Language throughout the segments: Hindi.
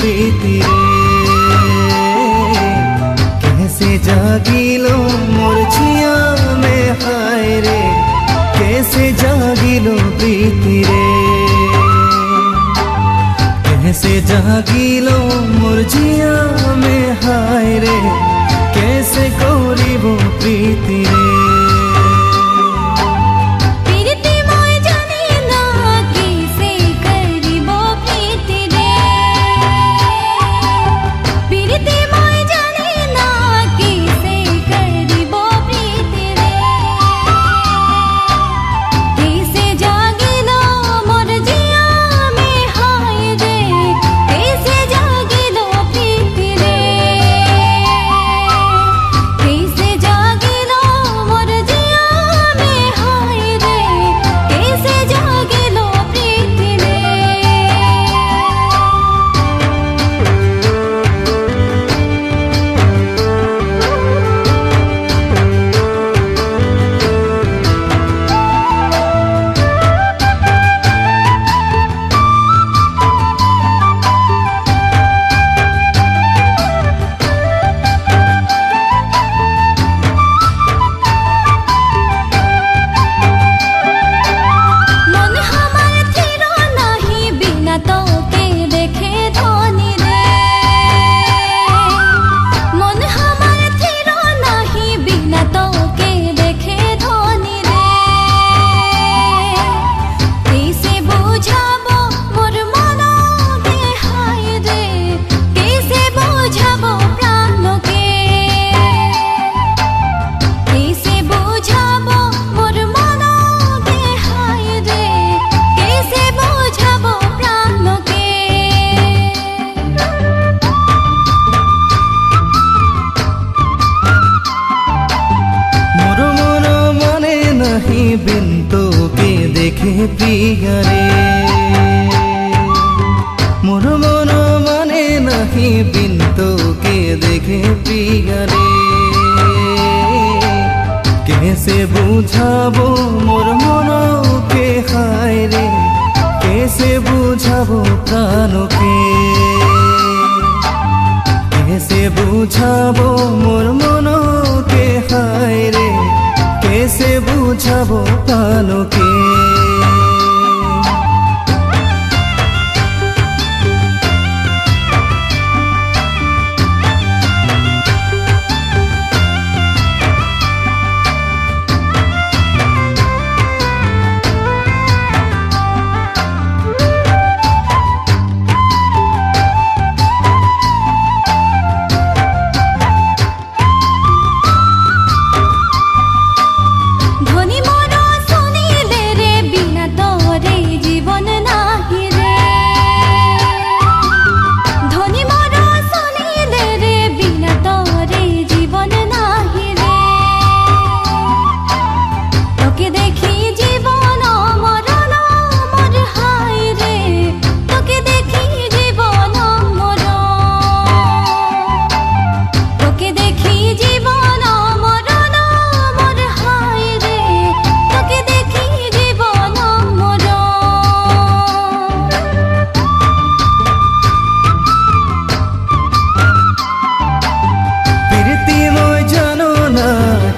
प्रीति रे कैसे जागिलो मोर जिया में हाय रे कैसे जागिलो प्रीति रे कैसे जागिलो मोर जिया में हाय रे कैसे करिबो प्रीति रे बिन तो के देखे प्रिया रे मोर मन माने नहीं बिन तो के देखे प्रिया रे कैसे बुझाबो मोर मन के हाय रे कैसे बुझाबो प्राण के कैसे बुझाबो मोर मन के हाय रे कैसे बुझाबो प्राण के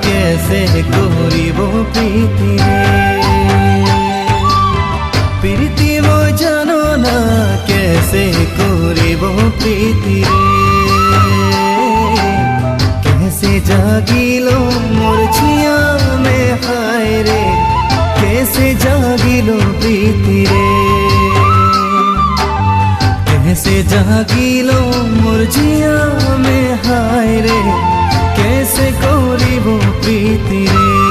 कैसे करिबो प्रीति रे प्रीति मो जानो ना कैसे करिबो प्रीति रे कैसे जागिलो मोर जिया में हाय रे कैसे जागिलो प्रीति रे कैसे जागिलो मोर जिया में हाय रे कैसे करिबो प्रीति रे।